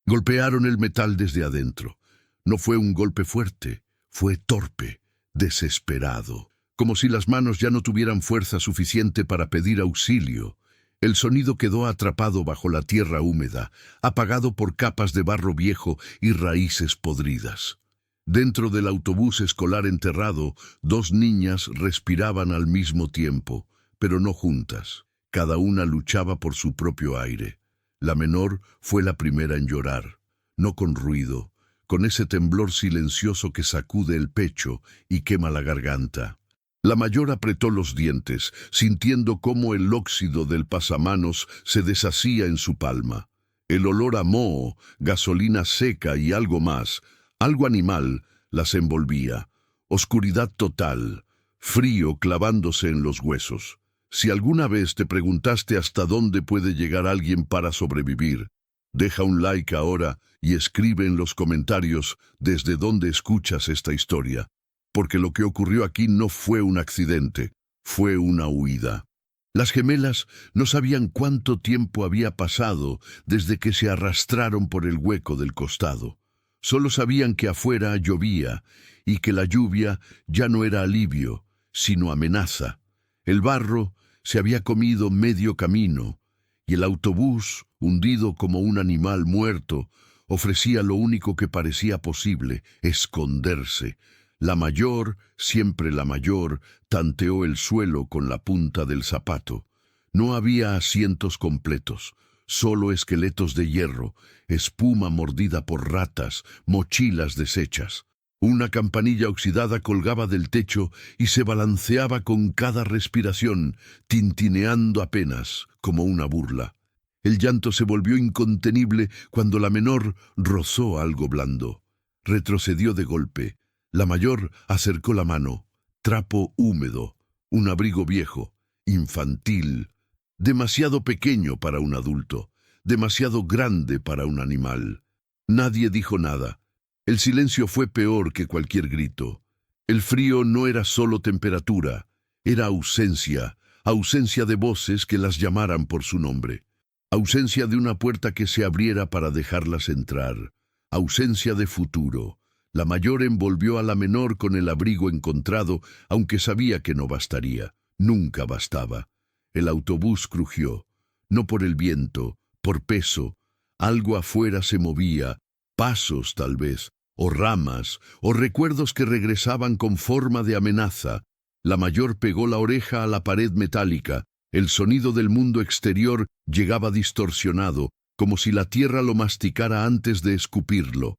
Golpearon el metal desde adentro. No fue un golpe fuerte, fue torpe, desesperado, como si las manos ya no tuvieran fuerza suficiente para pedir auxilio. El sonido quedó atrapado bajo la tierra húmeda, apagado por capas de barro viejo y raíces podridas. Dentro del autobús escolar enterrado, dos niñas respiraban al mismo tiempo, pero no juntas. Cada una luchaba por su propio aire. La menor fue la primera en llorar, no con ruido, con ese temblor silencioso que sacude el pecho y quema la garganta. La mayor apretó los dientes, sintiendo cómo el óxido del pasamanos se deshacía en su palma. El olor a moho, gasolina seca y algo más, algo animal, las envolvía. Oscuridad total, frío clavándose en los huesos. Si alguna vez te preguntaste hasta dónde puede llegar alguien para sobrevivir, deja un like ahora y escribe en los comentarios desde dónde escuchas esta historia, porque lo que ocurrió aquí no fue un accidente, fue una huida. Las gemelas no sabían cuánto tiempo había pasado desde que se arrastraron por el hueco del costado. Solo sabían que afuera llovía y que la lluvia ya no era alivio, sino amenaza. El barro se había comido medio camino y el autobús, hundido como un animal muerto, ofrecía lo único que parecía posible: esconderse. La mayor, siempre la mayor, tanteó el suelo con la punta del zapato. No había asientos completos, solo esqueletos de hierro, espuma mordida por ratas, mochilas deshechas. Una campanilla oxidada colgaba del techo y se balanceaba con cada respiración, tintineando apenas, como una burla. El llanto se volvió incontenible cuando la menor rozó algo blando. Retrocedió de golpe. La mayor acercó la mano. Trapo húmedo, un abrigo viejo, infantil, demasiado pequeño para un adulto, demasiado grande para un animal. Nadie dijo nada. El silencio fue peor que cualquier grito. El frío no era solo temperatura, era ausencia, ausencia de voces que las llamaran por su nombre, ausencia de una puerta que se abriera para dejarlas entrar, ausencia de futuro. La mayor envolvió a la menor con el abrigo encontrado, aunque sabía que no bastaría, nunca bastaba. El autobús crujió, no por el viento, por peso. Algo afuera se movía, pasos tal vez, o ramas, o recuerdos que regresaban con forma de amenaza. La mayor pegó la oreja a la pared metálica. El sonido del mundo exterior llegaba distorsionado, como si la tierra lo masticara antes de escupirlo.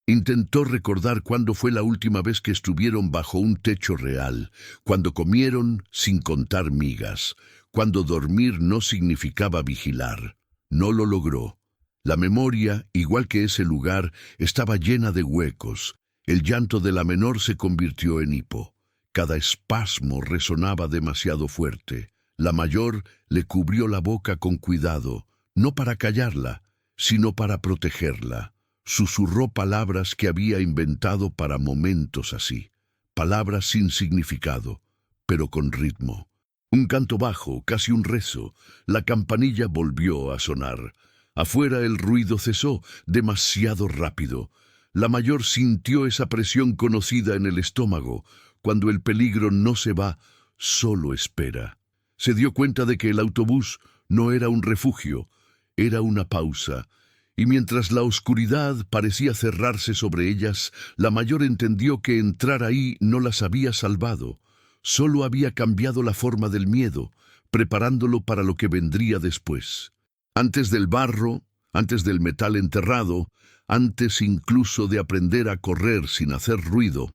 Intentó recordar cuándo fue la última vez que estuvieron bajo un techo real, cuando comieron sin contar migas, cuando dormir no significaba vigilar. No lo logró. La memoria, igual que ese lugar, estaba llena de huecos. El llanto de la menor se convirtió en hipo. Cada espasmo resonaba demasiado fuerte. La mayor le cubrió la boca con cuidado, no para callarla, sino para protegerla. Susurró palabras que había inventado para momentos así, palabras sin significado, pero con ritmo. Un canto bajo, casi un rezo. La campanilla volvió a sonar. Afuera el ruido cesó, demasiado rápido. La mayor sintió esa presión conocida en el estómago. Cuando el peligro no se va, solo espera. Se dio cuenta de que el autobús no era un refugio, era una pausa. Y mientras la oscuridad parecía cerrarse sobre ellas, la mayor entendió que entrar ahí no las había salvado. Solo había cambiado la forma del miedo, preparándolo para lo que vendría después. Antes del barro, antes del metal enterrado, antes incluso de aprender a correr sin hacer ruido,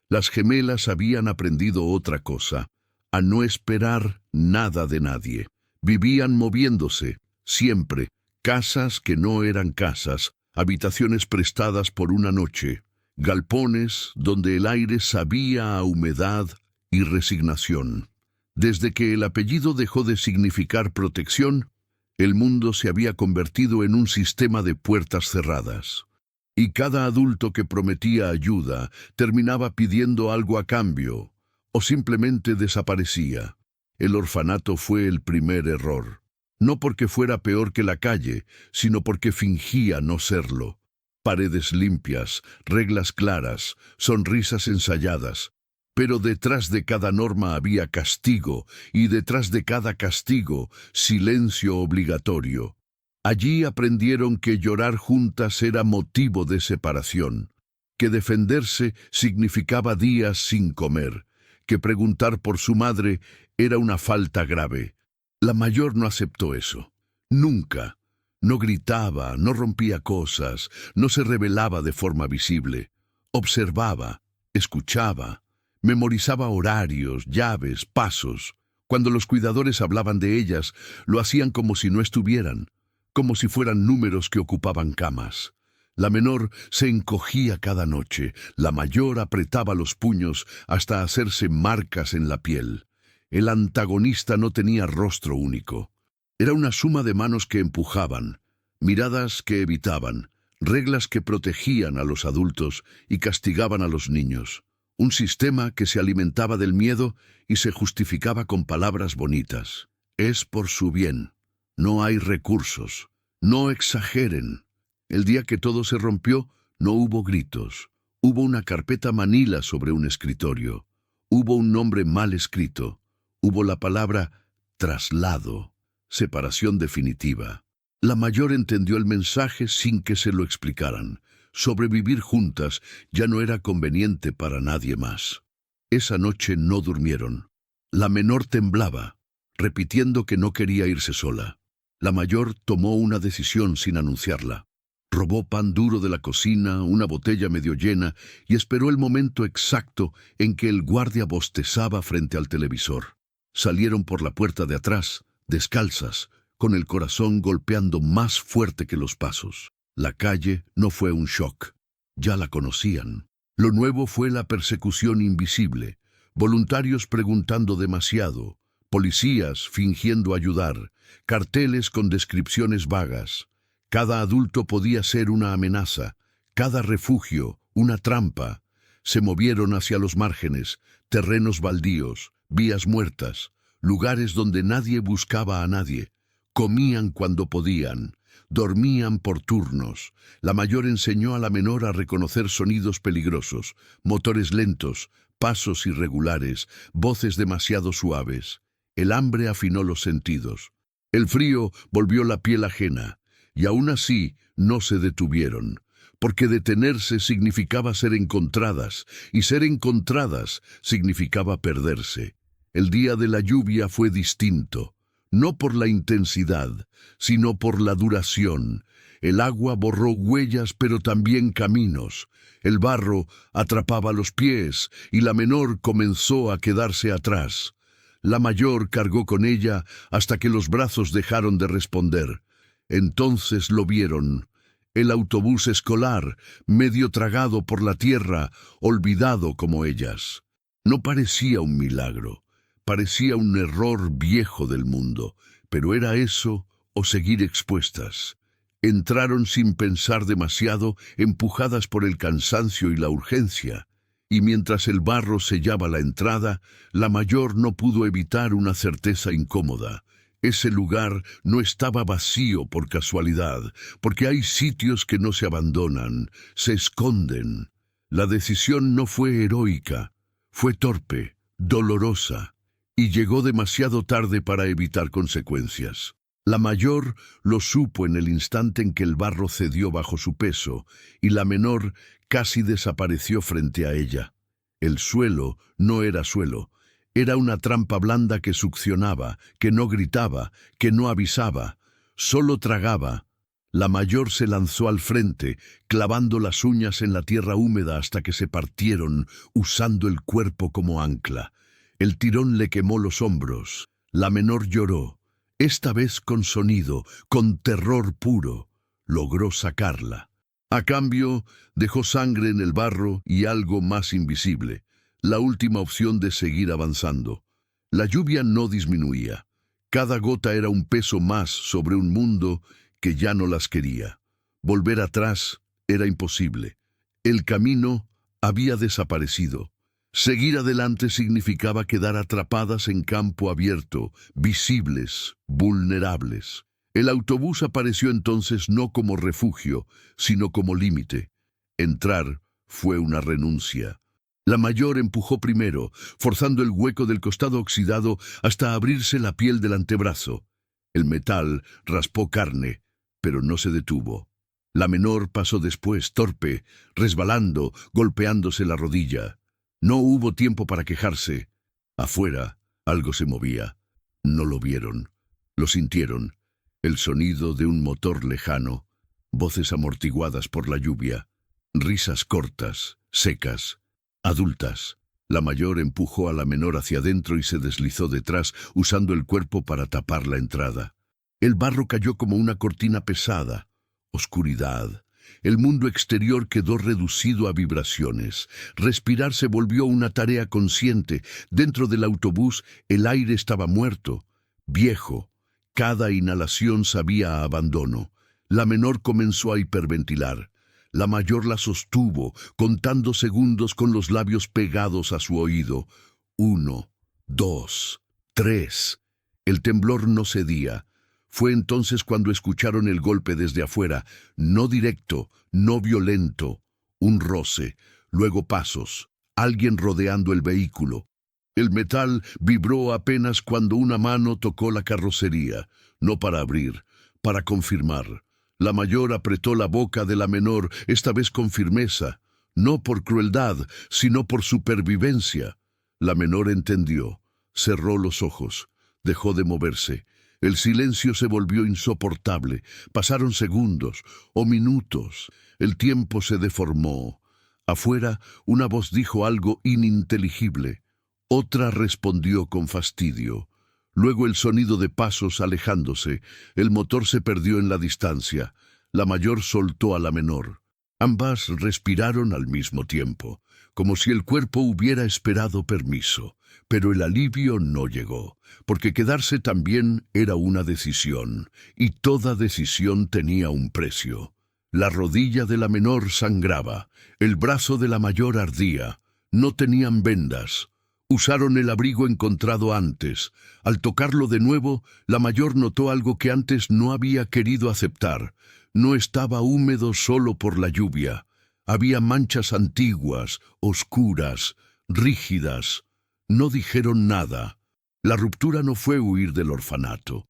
las gemelas habían aprendido otra cosa: a no esperar nada de nadie. Vivían moviéndose, siempre. Casas que no eran casas, habitaciones prestadas por una noche, galpones donde el aire sabía a humedad y resignación. Desde que el apellido dejó de significar protección, el mundo se había convertido en un sistema de puertas cerradas. Y cada adulto que prometía ayuda terminaba pidiendo algo a cambio, o simplemente desaparecía. El orfanato fue el primer error. No porque fuera peor que la calle, sino porque fingía no serlo. paredes limpias, reglas claras, sonrisas ensayadas. Pero detrás de cada norma había castigo, y detrás de cada castigo, silencio obligatorio. Allí aprendieron que llorar juntas era motivo de separación, que defenderse significaba días sin comer, que preguntar por su madre era una falta grave. La mayor no aceptó eso. Nunca. No gritaba, no rompía cosas, no se rebelaba de forma visible. Observaba, escuchaba, memorizaba horarios, llaves, pasos. Cuando los cuidadores hablaban de ellas, lo hacían como si no estuvieran, como si fueran números que ocupaban camas. La menor se encogía cada noche, la mayor apretaba los puños hasta hacerse marcas en la piel. El antagonista no tenía rostro único. Era una suma de manos que empujaban, miradas que evitaban, reglas que protegían a los adultos y castigaban a los niños. Un sistema que se alimentaba del miedo y se justificaba con palabras bonitas. Es por su bien. No hay recursos. No exageren. El día que todo se rompió, no hubo gritos. Hubo una carpeta manila sobre un escritorio. Hubo un nombre mal escrito. Hubo la palabra traslado. Separación definitiva. La mayor entendió el mensaje sin que se lo explicaran. Sobrevivir juntas ya no era conveniente para nadie más. Esa noche no durmieron. La menor temblaba, repitiendo que no quería irse sola. La mayor tomó una decisión sin anunciarla. Robó pan duro de la cocina, una botella medio llena, y esperó el momento exacto en que el guardia bostezaba frente al televisor. Salieron por la puerta de atrás, descalzas, con el corazón golpeando más fuerte que los pasos. La calle no fue un shock. Ya la conocían. Lo nuevo fue la persecución invisible. Voluntarios preguntando demasiado. Policías fingiendo ayudar. Carteles con descripciones vagas. Cada adulto podía ser una amenaza. Cada refugio, una trampa. Se movieron hacia los márgenes, terrenos baldíos, vías muertas, lugares donde nadie buscaba a nadie. Comían cuando podían. Dormían por turnos. La mayor enseñó a la menor a reconocer sonidos peligrosos, motores lentos, pasos irregulares, voces demasiado suaves. El hambre afinó los sentidos. El frío volvió la piel ajena, y aún así no se detuvieron, porque detenerse significaba ser encontradas, y ser encontradas significaba perderse. El día de la lluvia fue distinto. No por la intensidad, sino por la duración. El agua borró huellas, pero también caminos. El barro atrapaba los pies, y la menor comenzó a quedarse atrás. La mayor cargó con ella hasta que los brazos dejaron de responder. Entonces lo vieron. El autobús escolar, medio tragado por la tierra, olvidado como ellas. No parecía un milagro. Parecía un error viejo del mundo, pero era eso o seguir expuestas. Entraron sin pensar demasiado, empujadas por el cansancio y la urgencia, y mientras el barro sellaba la entrada, la mayor no pudo evitar una certeza incómoda. Ese lugar no estaba vacío por casualidad, porque hay sitios que no se abandonan, se esconden. La decisión no fue heroica, fue torpe, dolorosa. Y llegó demasiado tarde para evitar consecuencias. La mayor lo supo en el instante en que el barro cedió bajo su peso, y la menor casi desapareció frente a ella. El suelo no era suelo, era una trampa blanda que succionaba, que no gritaba, que no avisaba, solo tragaba. La mayor se lanzó al frente, clavando las uñas en la tierra húmeda hasta que se partieron, usando el cuerpo como ancla. El tirón le quemó los hombros. La menor lloró, esta vez con sonido, con terror puro. Logró sacarla. A cambio, dejó sangre en el barro y algo más invisible, la última opción de seguir avanzando. La lluvia no disminuía. Cada gota era un peso más sobre un mundo que ya no las quería. Volver atrás era imposible. El camino había desaparecido. Seguir adelante significaba quedar atrapadas en campo abierto, visibles, vulnerables. El autobús apareció entonces no como refugio, sino como límite. Entrar fue una renuncia. La mayor empujó primero, forzando el hueco del costado oxidado hasta abrirse la piel del antebrazo. El metal raspó carne, pero no se detuvo. La menor pasó después, torpe, resbalando, golpeándose la rodilla. No hubo tiempo para quejarse. Afuera, algo se movía. No lo vieron. Lo sintieron. El sonido de un motor lejano, voces amortiguadas por la lluvia, risas cortas, secas, adultas. La mayor empujó a la menor hacia adentro y se deslizó detrás, usando el cuerpo para tapar la entrada. El barro cayó como una cortina pesada. Oscuridad. El mundo exterior quedó reducido a vibraciones. Respirar se volvió una tarea consciente. Dentro del autobús, el aire estaba muerto, viejo. Cada inhalación sabía a abandono. La menor comenzó a hiperventilar. La mayor la sostuvo, contando segundos con los labios pegados a su oído. 1, 2, 3. El temblor no cedía. Fue entonces cuando escucharon el golpe desde afuera, no directo, no violento, un roce, luego pasos, alguien rodeando el vehículo. El metal vibró apenas cuando una mano tocó la carrocería, no para abrir, para confirmar. La mayor apretó la boca de la menor, esta vez con firmeza, no por crueldad, sino por supervivencia. La menor entendió, cerró los ojos, dejó de moverse. El silencio se volvió insoportable. Pasaron segundos o minutos. El tiempo se deformó. Afuera, una voz dijo algo ininteligible. Otra respondió con fastidio. Luego el sonido de pasos alejándose. El motor se perdió en la distancia. La mayor soltó a la menor. Ambas respiraron al mismo tiempo, como si el cuerpo hubiera esperado permiso. Pero el alivio no llegó, porque quedarse también era una decisión, y toda decisión tenía un precio. La rodilla de la menor sangraba, el brazo de la mayor ardía. No tenían vendas. Usaron el abrigo encontrado antes. Al tocarlo de nuevo, la mayor notó algo que antes no había querido aceptar. No estaba húmedo solo por la lluvia. Había manchas antiguas, oscuras, rígidas. No dijeron nada. La ruptura no fue huir del orfanato.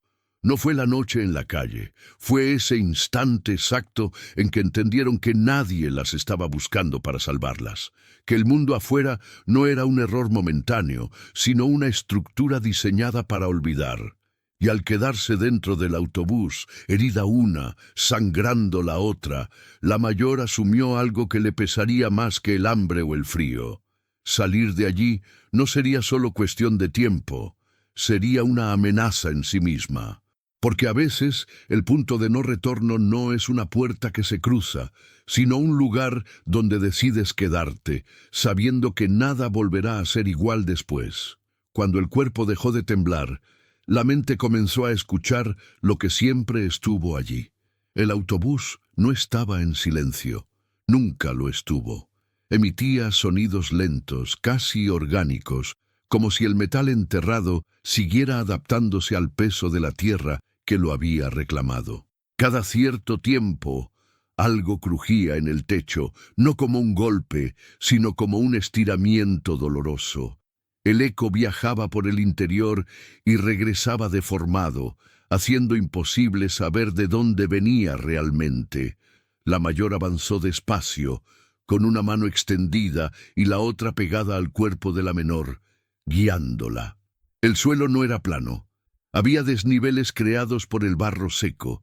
No fue la noche en la calle. Fue ese instante exacto en que entendieron que nadie las estaba buscando para salvarlas. Que el mundo afuera no era un error momentáneo, sino una estructura diseñada para olvidar. Y al quedarse dentro del autobús, herida una, sangrando la otra, la mayor asumió algo que le pesaría más que el hambre o el frío. Salir de allí no sería solo cuestión de tiempo, sería una amenaza en sí misma. Porque a veces el punto de no retorno no es una puerta que se cruza, sino un lugar donde decides quedarte, sabiendo que nada volverá a ser igual después. Cuando el cuerpo dejó de temblar, la mente comenzó a escuchar lo que siempre estuvo allí. El autobús no estaba en silencio, nunca lo estuvo. Emitía sonidos lentos, casi orgánicos, como si el metal enterrado siguiera adaptándose al peso de la tierra que lo había reclamado. Cada cierto tiempo, algo crujía en el techo, no como un golpe, sino como un estiramiento doloroso. El eco viajaba por el interior y regresaba deformado, haciendo imposible saber de dónde venía realmente. La mayor avanzó despacio, con una mano extendida y la otra pegada al cuerpo de la menor, guiándola. El suelo no era plano. Había desniveles creados por el barro seco,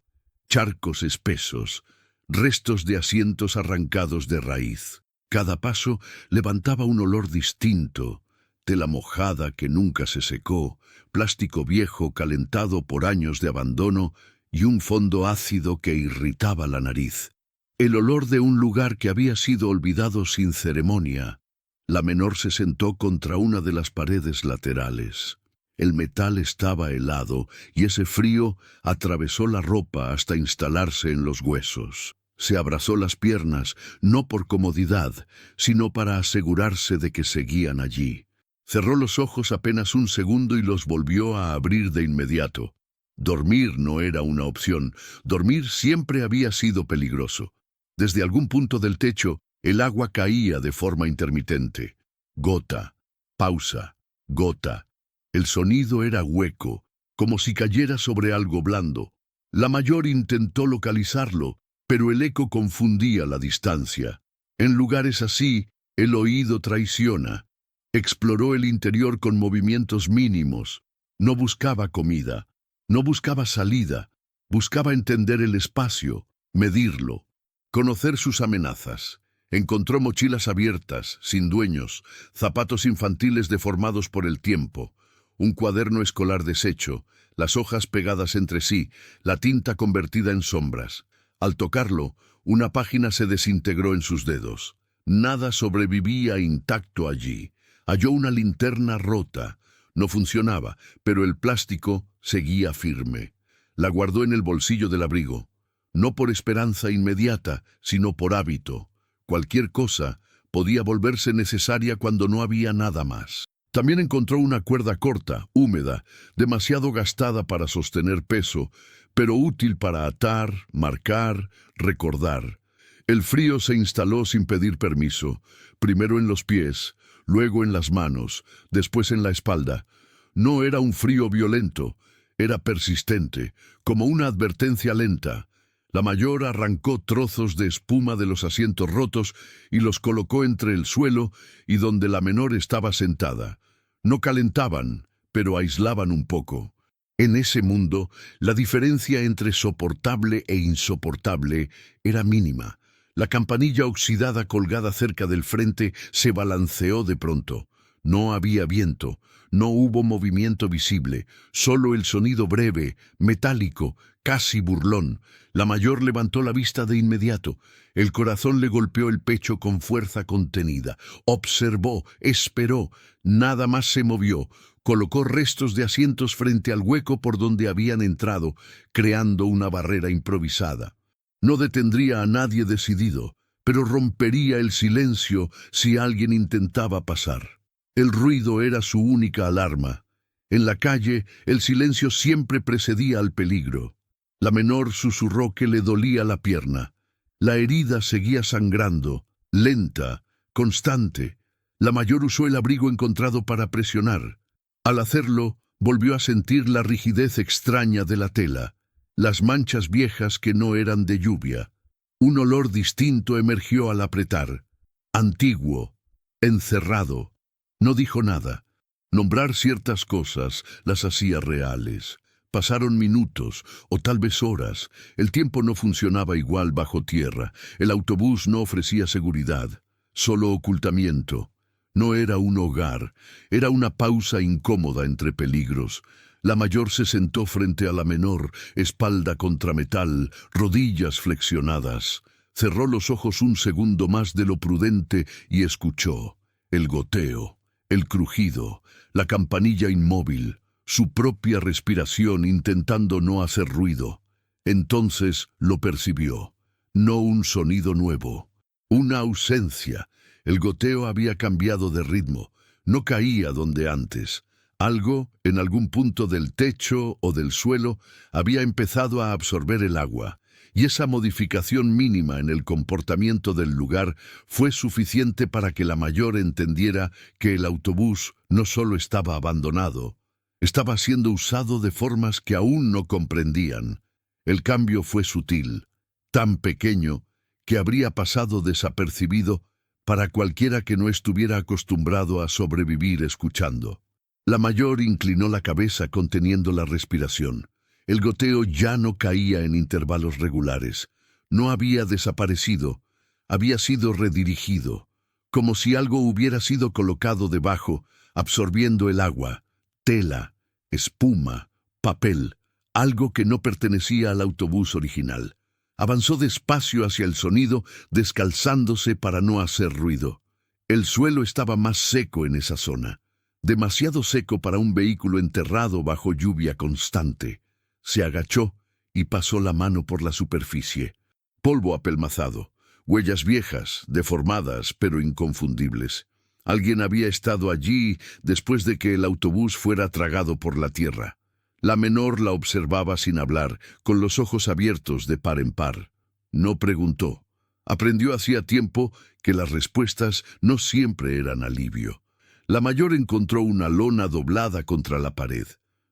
charcos espesos, restos de asientos arrancados de raíz. Cada paso levantaba un olor distinto, tela mojada que nunca se secó, plástico viejo calentado por años de abandono y un fondo ácido que irritaba la nariz. El olor de un lugar que había sido olvidado sin ceremonia. La menor se sentó contra una de las paredes laterales. El metal estaba helado y ese frío atravesó la ropa hasta instalarse en los huesos. Se abrazó las piernas, no por comodidad, sino para asegurarse de que seguían allí. Cerró los ojos apenas un segundo y los volvió a abrir de inmediato. Dormir no era una opción. Dormir siempre había sido peligroso. Desde algún punto del techo, el agua caía de forma intermitente. Gota, pausa, gota. El sonido era hueco, como si cayera sobre algo blando. La mayor intentó localizarlo, pero el eco confundía la distancia. En lugares así, el oído traiciona. Exploró el interior con movimientos mínimos. No buscaba comida, no buscaba salida, buscaba entender el espacio, medirlo, conocer sus amenazas. Encontró mochilas abiertas, sin dueños, zapatos infantiles deformados por el tiempo, un cuaderno escolar deshecho, las hojas pegadas entre sí, la tinta convertida en sombras. Al tocarlo, una página se desintegró en sus dedos. Nada sobrevivía intacto allí. Halló una linterna rota. No funcionaba, pero el plástico seguía firme. La guardó en el bolsillo del abrigo, no por esperanza inmediata, sino por hábito. Cualquier cosa podía volverse necesaria cuando no había nada más. También encontró una cuerda corta, húmeda, demasiado gastada para sostener peso, pero útil para atar, marcar, recordar. El frío se instaló sin pedir permiso, primero en los pies, luego en las manos, después en la espalda. No era un frío violento, era persistente, como una advertencia lenta. La mayor arrancó trozos de espuma de los asientos rotos y los colocó entre el suelo y donde la menor estaba sentada. No calentaban, pero aislaban un poco. En ese mundo, la diferencia entre soportable e insoportable era mínima. La campanilla oxidada colgada cerca del frente se balanceó de pronto. No había viento, no hubo movimiento visible, solo el sonido breve, metálico, casi burlón. La mayor levantó la vista de inmediato. El corazón le golpeó el pecho con fuerza contenida. Observó, esperó, nada más se movió. Colocó restos de asientos frente al hueco por donde habían entrado, creando una barrera improvisada. No detendría a nadie decidido, pero rompería el silencio si alguien intentaba pasar. El ruido era su única alarma. En la calle, el silencio siempre precedía al peligro. La menor susurró que le dolía la pierna. La herida seguía sangrando, lenta, constante. La mayor usó el abrigo encontrado para presionar. Al hacerlo, volvió a sentir la rigidez extraña de la tela, las manchas viejas que no eran de lluvia. Un olor distinto emergió al apretar. Antiguo, encerrado. No dijo nada. Nombrar ciertas cosas las hacía reales. Pasaron minutos, o tal vez horas. El tiempo no funcionaba igual bajo tierra. El autobús no ofrecía seguridad, solo ocultamiento. No era un hogar, era una pausa incómoda entre peligros. La mayor se sentó frente a la menor, espalda contra metal, rodillas flexionadas. Cerró los ojos un segundo más de lo prudente y escuchó. El goteo, el crujido, la campanilla inmóvil, su propia respiración intentando no hacer ruido. Entonces lo percibió. No un sonido nuevo, una ausencia. El goteo había cambiado de ritmo, no caía donde antes. Algo, en algún punto del techo o del suelo, había empezado a absorber el agua, y esa modificación mínima en el comportamiento del lugar fue suficiente para que la mayor entendiera que el autobús no solo estaba abandonado, estaba siendo usado de formas que aún no comprendían. El cambio fue sutil, tan pequeño, que habría pasado desapercibido para cualquiera que no estuviera acostumbrado a sobrevivir escuchando. La mayor inclinó la cabeza conteniendo la respiración. El goteo ya no caía en intervalos regulares. No había desaparecido, había sido redirigido, como si algo hubiera sido colocado debajo, absorbiendo el agua, tela, espuma, papel, algo que no pertenecía al autobús original. Avanzó despacio hacia el sonido, descalzándose para no hacer ruido. El suelo estaba más seco en esa zona, demasiado seco para un vehículo enterrado bajo lluvia constante. Se agachó y pasó la mano por la superficie. Polvo apelmazado, huellas viejas, deformadas pero inconfundibles. Alguien había estado allí después de que el autobús fuera tragado por la tierra. La menor la observaba sin hablar, con los ojos abiertos de par en par. No preguntó. Aprendió hacía tiempo que las respuestas no siempre eran alivio. La mayor encontró una lona doblada contra la pared.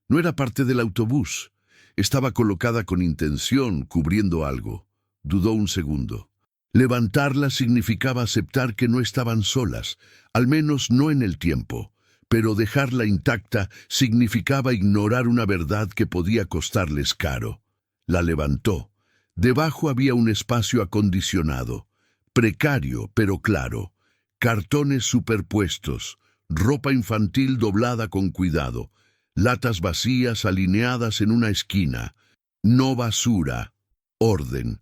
No era parte del autobús. Estaba colocada con intención, cubriendo algo. Dudó un segundo. Levantarla significaba aceptar que no estaban solas, al menos no en el tiempo. Pero dejarla intacta significaba ignorar una verdad que podía costarles caro. La levantó. Debajo había un espacio acondicionado, precario pero claro, cartones superpuestos, ropa infantil doblada con cuidado, latas vacías alineadas en una esquina. No basura, orden.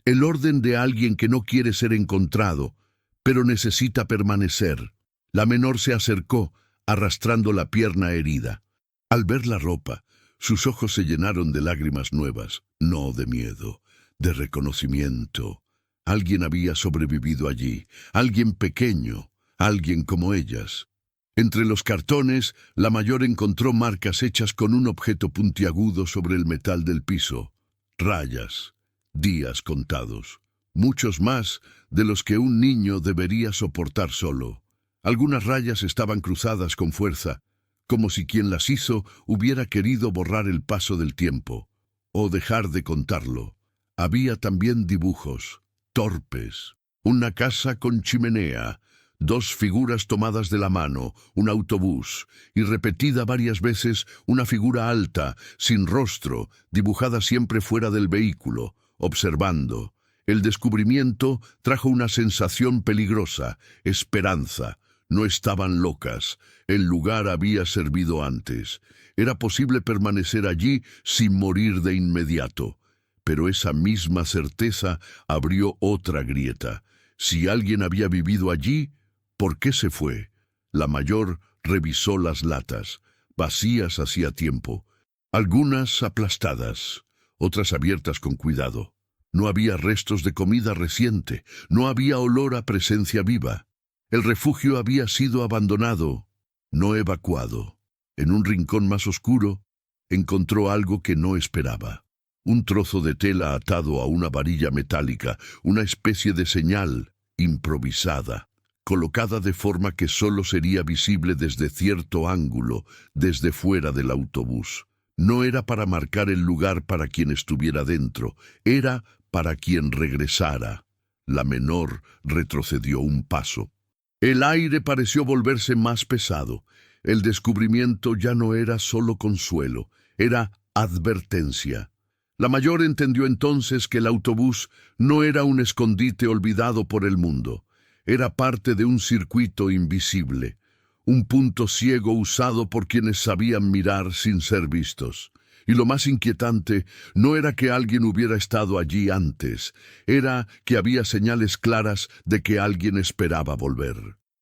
El orden de alguien que no quiere ser encontrado, pero necesita permanecer. La menor se acercó, arrastrando la pierna herida. Al ver la ropa, sus ojos se llenaron de lágrimas nuevas, no de miedo, de reconocimiento. Alguien había sobrevivido allí, alguien pequeño, alguien como ellas. Entre los cartones, la mayor encontró marcas hechas con un objeto puntiagudo sobre el metal del piso. Rayas, días contados, muchos más de los que un niño debería soportar solo. Algunas rayas estaban cruzadas con fuerza, como si quien las hizo hubiera querido borrar el paso del tiempo, o dejar de contarlo. Había también dibujos, torpes, una casa con chimenea, dos figuras tomadas de la mano, un autobús, y repetida varias veces una figura alta, sin rostro, dibujada siempre fuera del vehículo, observando. El descubrimiento trajo una sensación peligrosa, esperanza. No estaban locas, el lugar había servido antes. Era posible permanecer allí sin morir de inmediato. Pero esa misma certeza abrió otra grieta. Si alguien había vivido allí, ¿por qué se fue? La mayor revisó las latas, vacías hacía tiempo, algunas aplastadas, otras abiertas con cuidado. No había restos de comida reciente, no había olor a presencia viva. El refugio había sido abandonado, no evacuado. En un rincón más oscuro, encontró algo que no esperaba. Un trozo de tela atado a una varilla metálica, una especie de señal improvisada, colocada de forma que solo sería visible desde cierto ángulo, desde fuera del autobús. No era para marcar el lugar para quien estuviera dentro, era para quien regresara. La menor retrocedió un paso. El aire pareció volverse más pesado. El descubrimiento ya no era solo consuelo, era advertencia. La mayor entendió entonces que el autobús no era un escondite olvidado por el mundo. Era parte de un circuito invisible, un punto ciego usado por quienes sabían mirar sin ser vistos. Y lo más inquietante no era que alguien hubiera estado allí antes, era que había señales claras de que alguien esperaba volver.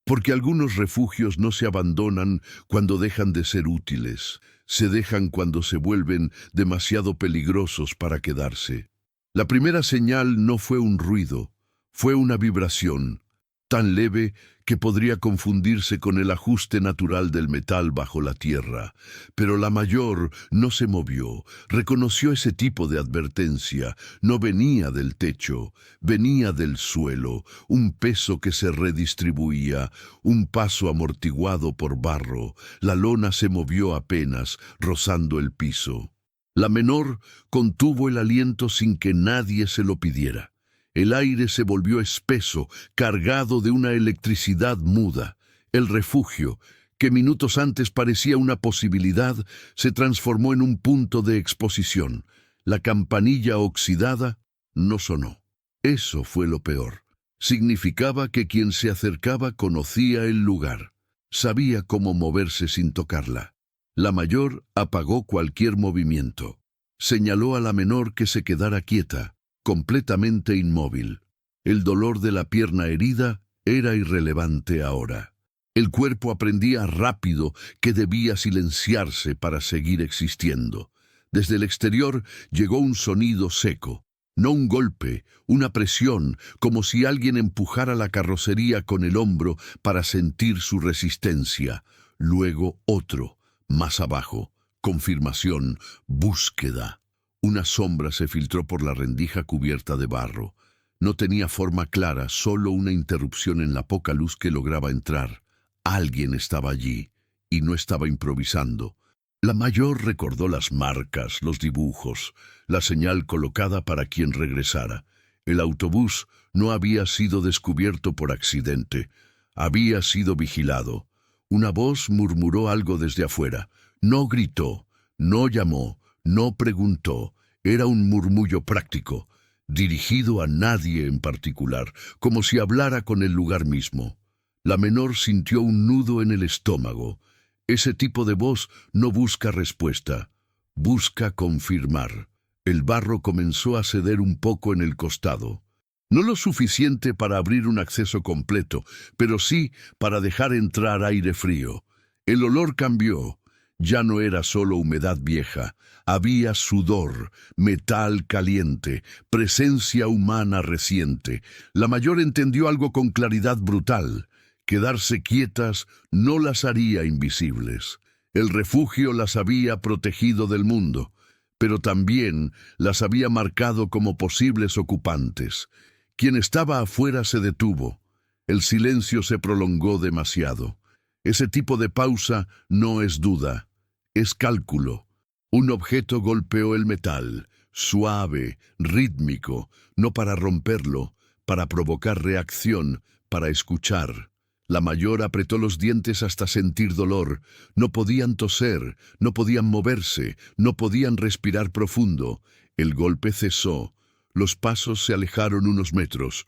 Porque algunos refugios no se abandonan cuando dejan de ser útiles, se dejan cuando se vuelven demasiado peligrosos para quedarse. La primera señal no fue un ruido, fue una vibración, tan leve que podría confundirse con el ajuste natural del metal bajo la tierra. Pero la mayor no se movió, reconoció ese tipo de advertencia. No venía del techo, venía del suelo, un peso que se redistribuía, un paso amortiguado por barro. La lona se movió apenas, rozando el piso. La menor contuvo el aliento sin que nadie se lo pidiera. El aire se volvió espeso, cargado de una electricidad muda. El refugio, que minutos antes parecía una posibilidad, se transformó en un punto de exposición. La campanilla oxidada no sonó. Eso fue lo peor. Significaba que quien se acercaba conocía el lugar. Sabía cómo moverse sin tocarla. La mayor apagó cualquier movimiento. Señaló a la menor que se quedara quieta, completamente inmóvil. El dolor de la pierna herida era irrelevante ahora. El cuerpo aprendía rápido que debía silenciarse para seguir existiendo. Desde el exterior llegó un sonido seco, no un golpe, una presión, como si alguien empujara la carrocería con el hombro para sentir su resistencia. Luego otro, más abajo, confirmación, búsqueda. Una sombra se filtró por la rendija cubierta de barro. No tenía forma clara, solo una interrupción en la poca luz que lograba entrar. Alguien estaba allí, y no estaba improvisando. La mayor recordó las marcas, los dibujos, la señal colocada para quien regresara. El autobús no había sido descubierto por accidente. Había sido vigilado. Una voz murmuró algo desde afuera. No gritó, no llamó, no preguntó. Era un murmullo práctico, dirigido a nadie en particular, como si hablara con el lugar mismo. La menor sintió un nudo en el estómago. Ese tipo de voz no busca respuesta, busca confirmar. El barro comenzó a ceder un poco en el costado. No lo suficiente para abrir un acceso completo, pero sí para dejar entrar aire frío. El olor cambió. Ya no era solo humedad vieja, había sudor, metal caliente, presencia humana reciente. La mayor entendió algo con claridad brutal. Quedarse quietas no las haría invisibles. El refugio las había protegido del mundo, pero también las había marcado como posibles ocupantes. Quien estaba afuera se detuvo. El silencio se prolongó demasiado. Ese tipo de pausa no es duda, es cálculo. Un objeto golpeó el metal, suave, rítmico, no para romperlo, para provocar reacción, para escuchar. La mayor apretó los dientes hasta sentir dolor. No podían toser, no podían moverse, no podían respirar profundo. El golpe cesó. Los pasos se alejaron unos metros.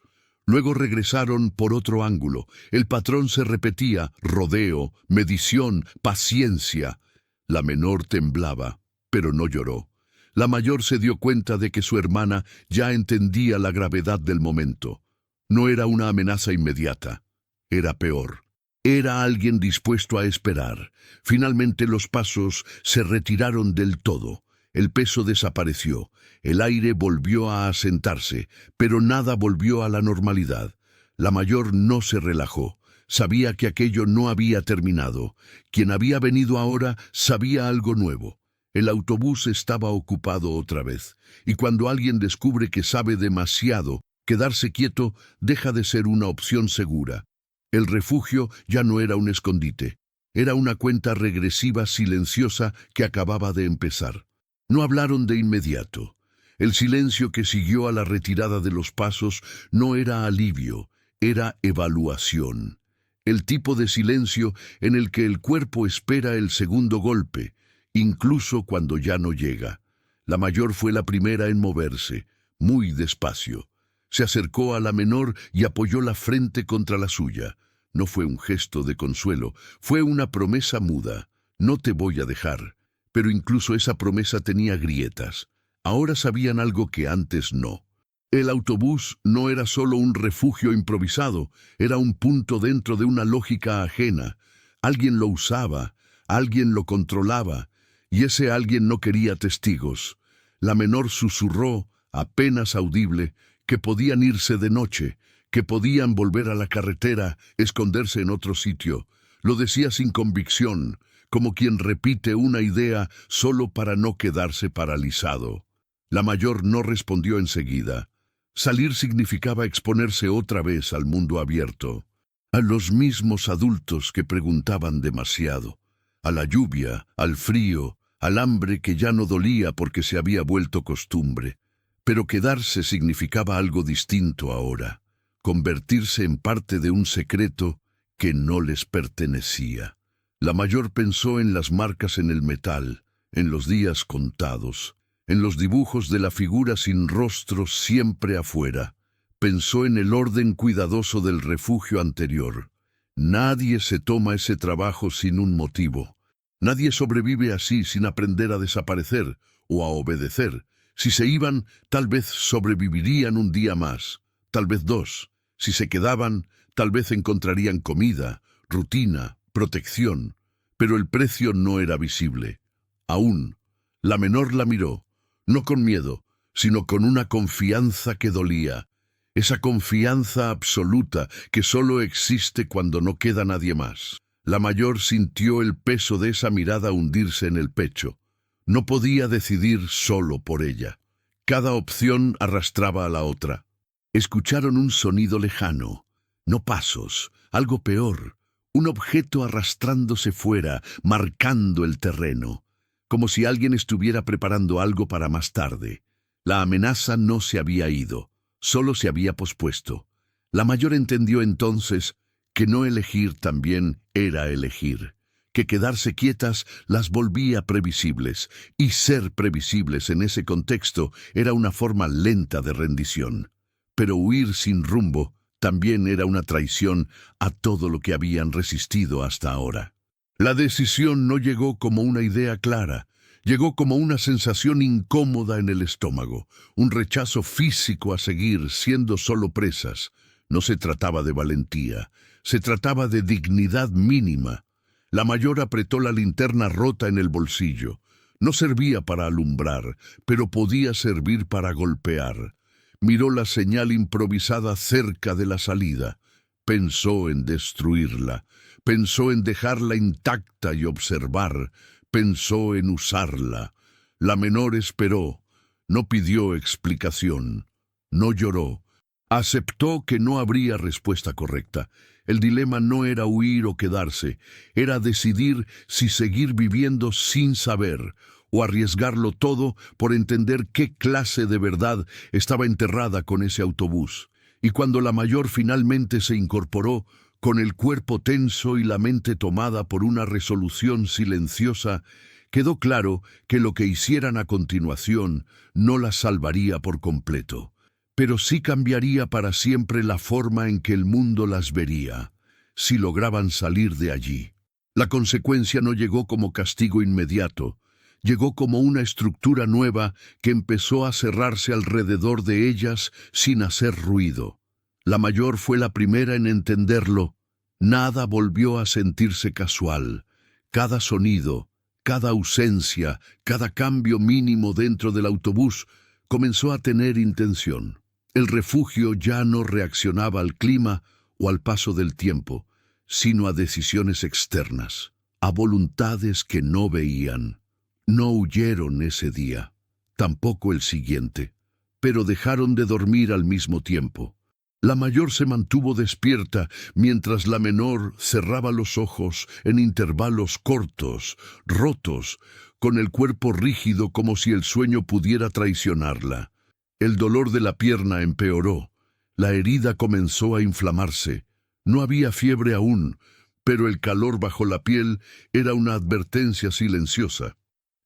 Luego regresaron por otro ángulo. El patrón se repetía: rodeo, medición, paciencia. La menor temblaba, pero no lloró. La mayor se dio cuenta de que su hermana ya entendía la gravedad del momento. No era una amenaza inmediata. Era peor. Era alguien dispuesto a esperar. Finalmente los pasos se retiraron del todo. El peso desapareció. El aire volvió a asentarse, pero nada volvió a la normalidad. La mayor no se relajó. Sabía que aquello no había terminado. Quien había venido ahora sabía algo nuevo. El autobús estaba ocupado otra vez. Y cuando alguien descubre que sabe demasiado, quedarse quieto deja de ser una opción segura. El refugio ya no era un escondite. Era una cuenta regresiva silenciosa que acababa de empezar. No hablaron de inmediato. El silencio que siguió a la retirada de los pasos no era alivio, era evaluación. El tipo de silencio en el que el cuerpo espera el segundo golpe, incluso cuando ya no llega. La mayor fue la primera en moverse, muy despacio. Se acercó a la menor y apoyó la frente contra la suya. No fue un gesto de consuelo, fue una promesa muda. No te voy a dejar. Pero incluso esa promesa tenía grietas. Ahora sabían algo que antes no. El autobús no era solo un refugio improvisado, era un punto dentro de una lógica ajena. Alguien lo usaba, alguien lo controlaba, y ese alguien no quería testigos. La menor susurró, apenas audible, que podían irse de noche, que podían volver a la carretera, esconderse en otro sitio. Lo decía sin convicción, como quien repite una idea solo para no quedarse paralizado. La mayor no respondió enseguida. Salir significaba exponerse otra vez al mundo abierto, a los mismos adultos que preguntaban demasiado, a la lluvia, al frío, al hambre que ya no dolía porque se había vuelto costumbre. Pero quedarse significaba algo distinto ahora, convertirse en parte de un secreto que no les pertenecía. La mayor pensó en las marcas en el metal, en los días contados, en los dibujos de la figura sin rostro siempre afuera. Pensó en el orden cuidadoso del refugio anterior. Nadie se toma ese trabajo sin un motivo. Nadie sobrevive así sin aprender a desaparecer o a obedecer. Si se iban, tal vez sobrevivirían un día más, tal vez dos. Si se quedaban, tal vez encontrarían comida, rutina, protección. Pero el precio no era visible. Aún, la menor la miró. No con miedo, sino con una confianza que dolía. Esa confianza absoluta que solo existe cuando no queda nadie más. La mayor sintió el peso de esa mirada hundirse en el pecho. No podía decidir solo por ella. Cada opción arrastraba a la otra. Escucharon un sonido lejano, no pasos, algo peor, un objeto arrastrándose fuera, marcando el terreno, como si alguien estuviera preparando algo para más tarde. La amenaza no se había ido, solo se había pospuesto. La mayor entendió entonces que no elegir también era elegir, que quedarse quietas las volvía previsibles, y ser previsibles en ese contexto era una forma lenta de rendición. Pero huir sin rumbo también era una traición a todo lo que habían resistido hasta ahora. La decisión no llegó como una idea clara, llegó como una sensación incómoda en el estómago, un rechazo físico a seguir siendo solo presas. No se trataba de valentía, se trataba de dignidad mínima. La mayor apretó la linterna rota en el bolsillo. No servía para alumbrar, pero podía servir para golpear. Miró la señal improvisada cerca de la salida. Pensó en destruirla. Pensó en dejarla intacta y observar. Pensó en usarla. La menor esperó. No pidió explicación. No lloró. Aceptó que no habría respuesta correcta. El dilema no era huir o quedarse. Era decidir si seguir viviendo sin saber o arriesgarlo todo por entender qué clase de verdad estaba enterrada con ese autobús. Y cuando la mayor finalmente se incorporó, con el cuerpo tenso y la mente tomada por una resolución silenciosa, quedó claro que lo que hicieran a continuación no la salvaría por completo, pero sí cambiaría para siempre la forma en que el mundo las vería, si lograban salir de allí. La consecuencia no llegó como castigo inmediato, llegó como una estructura nueva que empezó a cerrarse alrededor de ellas sin hacer ruido. La mayor fue la primera en entenderlo. Nada volvió a sentirse casual. Cada sonido, cada ausencia, cada cambio mínimo dentro del autobús comenzó a tener intención. El refugio ya no reaccionaba al clima o al paso del tiempo, sino a decisiones externas, a voluntades que no veían. No huyeron ese día, tampoco el siguiente, pero dejaron de dormir al mismo tiempo. La mayor se mantuvo despierta mientras la menor cerraba los ojos en intervalos cortos, rotos, con el cuerpo rígido como si el sueño pudiera traicionarla. El dolor de la pierna empeoró, la herida comenzó a inflamarse. No había fiebre aún, pero el calor bajo la piel era una advertencia silenciosa.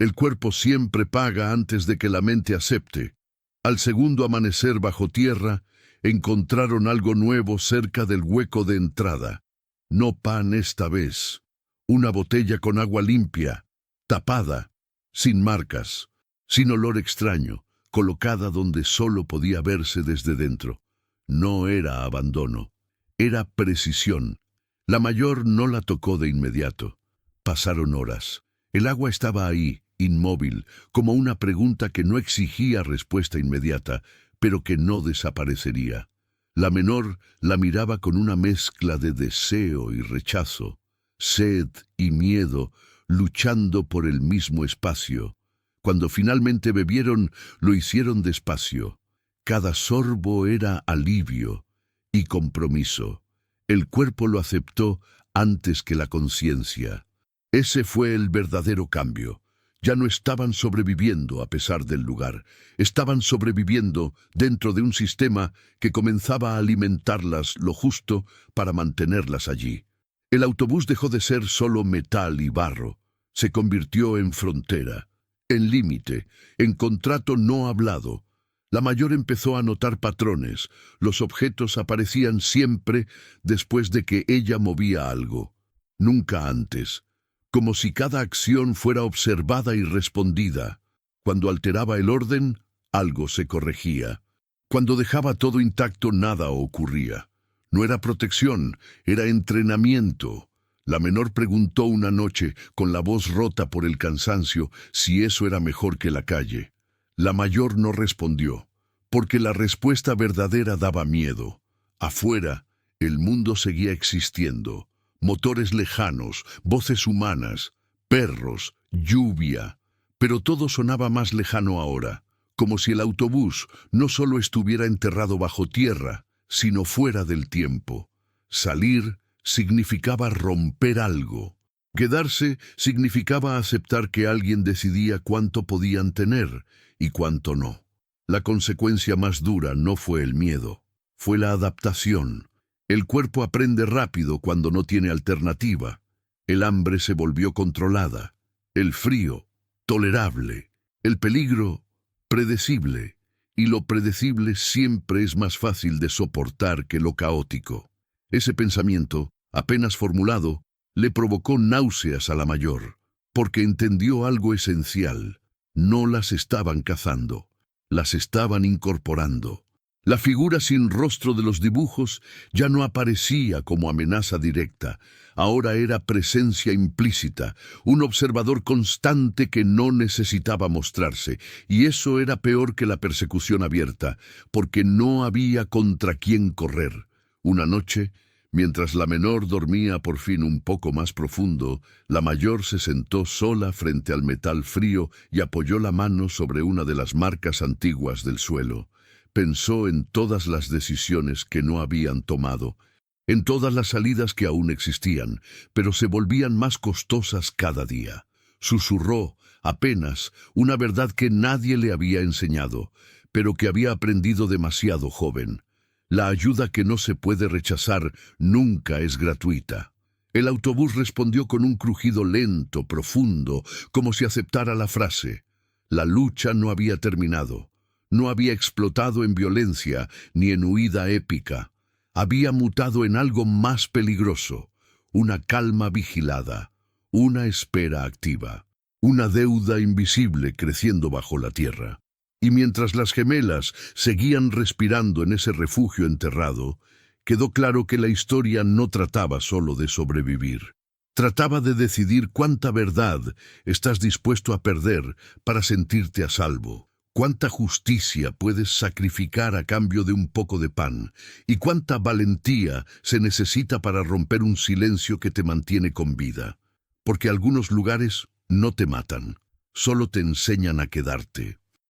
El cuerpo siempre paga antes de que la mente acepte. Al segundo amanecer bajo tierra, encontraron algo nuevo cerca del hueco de entrada. No pan esta vez. Una botella con agua limpia, tapada, sin marcas, sin olor extraño, colocada donde solo podía verse desde dentro. No era abandono, era precisión. La mayor no la tocó de inmediato. Pasaron horas. El agua estaba ahí, inmóvil, como una pregunta que no exigía respuesta inmediata, pero que no desaparecería. La menor la miraba con una mezcla de deseo y rechazo, sed y miedo, luchando por el mismo espacio. Cuando finalmente bebieron, lo hicieron despacio. Cada sorbo era alivio y compromiso. El cuerpo lo aceptó antes que la conciencia. Ese fue el verdadero cambio. Ya no estaban sobreviviendo a pesar del lugar. Estaban sobreviviendo dentro de un sistema que comenzaba a alimentarlas lo justo para mantenerlas allí. El autobús dejó de ser solo metal y barro. Se convirtió en frontera, en límite, en contrato no hablado. La mayor empezó a notar patrones. Los objetos aparecían siempre después de que ella movía algo. Nunca antes. Como si cada acción fuera observada y respondida. Cuando alteraba el orden, algo se corregía. Cuando dejaba todo intacto, nada ocurría. No era protección, era entrenamiento. La menor preguntó una noche, con la voz rota por el cansancio, si eso era mejor que la calle. La mayor no respondió, porque la respuesta verdadera daba miedo. Afuera, el mundo seguía existiendo. Motores lejanos, voces humanas, perros, lluvia. Pero todo sonaba más lejano ahora, como si el autobús no solo estuviera enterrado bajo tierra, sino fuera del tiempo. Salir significaba romper algo. Quedarse significaba aceptar que alguien decidía cuánto podían tener y cuánto no. La consecuencia más dura no fue el miedo, fue la adaptación. El cuerpo aprende rápido cuando no tiene alternativa. El hambre se volvió controlada, el frío, tolerable, el peligro, predecible, y lo predecible siempre es más fácil de soportar que lo caótico. Ese pensamiento, apenas formulado, le provocó náuseas a la mayor, porque entendió algo esencial. No las estaban cazando, las estaban incorporando. La figura sin rostro de los dibujos ya no aparecía como amenaza directa, ahora era presencia implícita, un observador constante que no necesitaba mostrarse, y eso era peor que la persecución abierta, porque no había contra quién correr. Una noche, mientras la menor dormía por fin un poco más profundo, la mayor se sentó sola frente al metal frío y apoyó la mano sobre una de las marcas antiguas del suelo. Pensó en todas las decisiones que no habían tomado, en todas las salidas que aún existían, pero se volvían más costosas cada día. Susurró, apenas, una verdad que nadie le había enseñado, pero que había aprendido demasiado joven. La ayuda que no se puede rechazar nunca es gratuita. El autobús respondió con un crujido lento, profundo, como si aceptara la frase. La lucha no había terminado. No había explotado en violencia ni en huida épica. Había mutado en algo más peligroso, una calma vigilada, una espera activa, una deuda invisible creciendo bajo la tierra. Y mientras las gemelas seguían respirando en ese refugio enterrado, quedó claro que la historia no trataba solo de sobrevivir. Trataba de decidir cuánta verdad estás dispuesto a perder para sentirte a salvo. Cuánta justicia puedes sacrificar a cambio de un poco de pan, y cuánta valentía se necesita para romper un silencio que te mantiene con vida. Porque algunos lugares no te matan, solo te enseñan a quedarte.